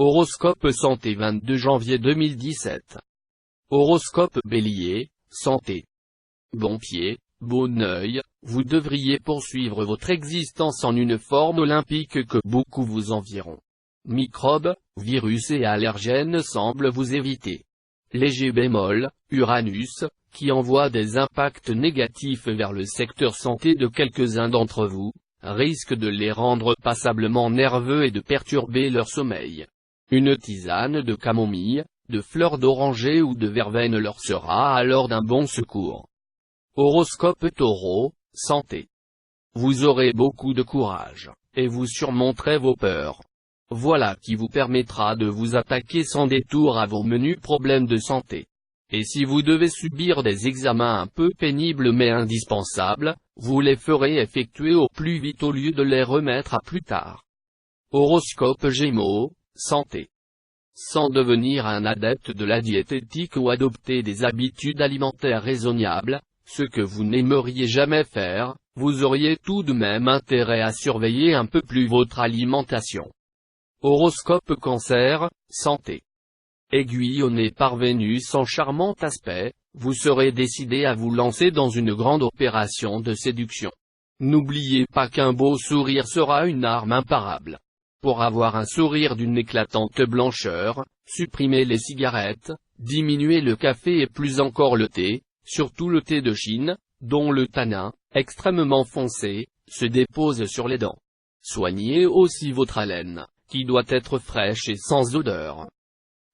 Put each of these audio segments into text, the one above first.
Horoscope santé 22 janvier 2017. Horoscope Bélier, santé. Bon pied, bon œil, vous devriez poursuivre votre existence en une forme olympique que beaucoup vous envieront. Microbes, virus et allergènes semblent vous éviter. Léger bémol, Uranus, qui envoie des impacts négatifs vers le secteur santé de quelques-uns d'entre vous, risque de les rendre passablement nerveux et de perturber leur sommeil. Une tisane de camomille, de fleurs d'oranger ou de verveine leur sera alors d'un bon secours. Horoscope Taureau, santé. Vous aurez beaucoup de courage, et vous surmonterez vos peurs. Voilà qui vous permettra de vous attaquer sans détour à vos menus problèmes de santé. Et si vous devez subir des examens un peu pénibles mais indispensables, vous les ferez effectuer au plus vite au lieu de les remettre à plus tard. Horoscope Gémeaux, santé. Sans devenir un adepte de la diététique ou adopter des habitudes alimentaires raisonnables, ce que vous n'aimeriez jamais faire, vous auriez tout de même intérêt à surveiller un peu plus votre alimentation. Horoscope Cancer, santé. Aiguillonné par Vénus en charmant aspect, vous serez décidé à vous lancer dans une grande opération de séduction. N'oubliez pas qu'un beau sourire sera une arme imparable. Pour avoir un sourire d'une éclatante blancheur, supprimez les cigarettes, diminuez le café et plus encore le thé, surtout le thé de Chine, dont le tanin, extrêmement foncé, se dépose sur les dents. Soignez aussi votre haleine, qui doit être fraîche et sans odeur.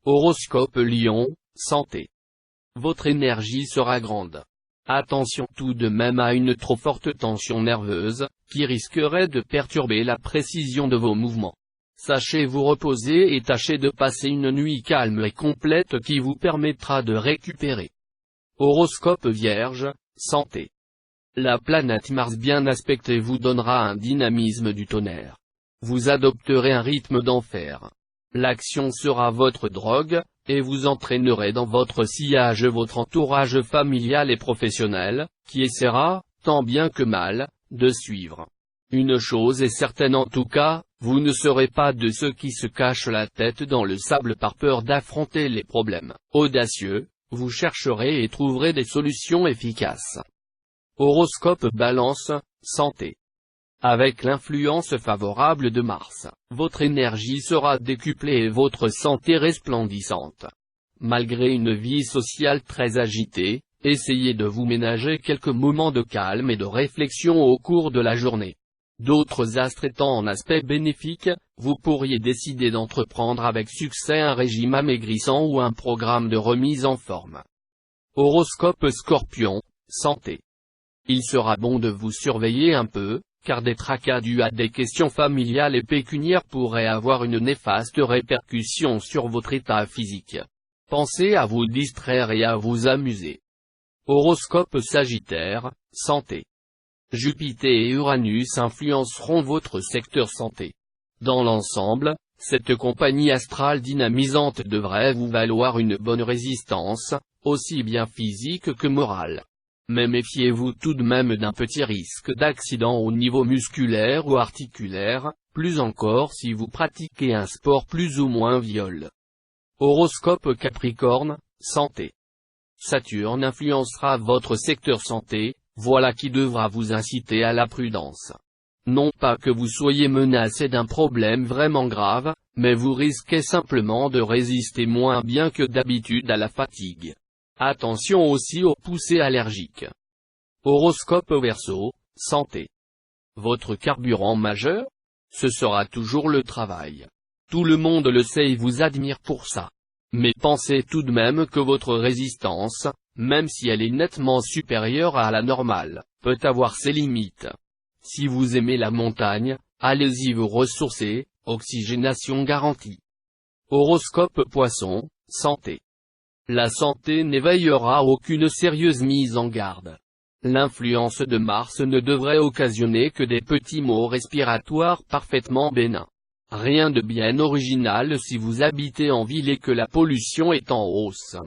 Horoscope Lion, santé. Votre énergie sera grande. Attention tout de même à une trop forte tension nerveuse, qui risquerait de perturber la précision de vos mouvements. Sachez vous reposer et tâchez de passer une nuit calme et complète qui vous permettra de récupérer. Horoscope Vierge, santé. La planète Mars bien aspectée vous donnera un dynamisme du tonnerre. Vous adopterez un rythme d'enfer. L'action sera votre drogue, et vous entraînerez dans votre sillage votre entourage familial et professionnel, qui essaiera, tant bien que mal, de suivre. Une chose est certaine en tout cas, vous ne serez pas de ceux qui se cachent la tête dans le sable par peur d'affronter les problèmes. Audacieux, vous chercherez et trouverez des solutions efficaces. Horoscope Balance, santé. Avec l'influence favorable de Mars, votre énergie sera décuplée et votre santé resplendissante. Malgré une vie sociale très agitée, essayez de vous ménager quelques moments de calme et de réflexion au cours de la journée. D'autres astres étant en aspect bénéfique, vous pourriez décider d'entreprendre avec succès un régime amaigrissant ou un programme de remise en forme. Horoscope Scorpion, santé. Il sera bon de vous surveiller un peu, car des tracas dus à des questions familiales et pécuniaires pourraient avoir une néfaste répercussion sur votre état physique. Pensez à vous distraire et à vous amuser. Horoscope Sagittaire, santé. Jupiter et Uranus influenceront votre secteur santé. Dans l'ensemble, cette compagnie astrale dynamisante devrait vous valoir une bonne résistance, aussi bien physique que morale. Mais méfiez-vous tout de même d'un petit risque d'accident au niveau musculaire ou articulaire, plus encore si vous pratiquez un sport plus ou moins violent. Horoscope Capricorne, santé. Saturne influencera votre secteur santé, voilà qui devra vous inciter à la prudence. Non pas que vous soyez menacé d'un problème vraiment grave, mais vous risquez simplement de résister moins bien que d'habitude à la fatigue. Attention aussi aux poussées allergiques. Horoscope Verseau, santé. Votre carburant majeur? Ce sera toujours le travail. Tout le monde le sait et vous admire pour ça. Mais pensez tout de même que votre résistance, même si elle est nettement supérieure à la normale, peut avoir ses limites. Si vous aimez la montagne, allez-y vous ressourcer, oxygénation garantie. Horoscope Poisson, santé. La santé n'éveillera aucune sérieuse mise en garde. L'influence de Mars ne devrait occasionner que des petits maux respiratoires parfaitement bénins. Rien de bien original si vous habitez en ville et que la pollution est en hausse.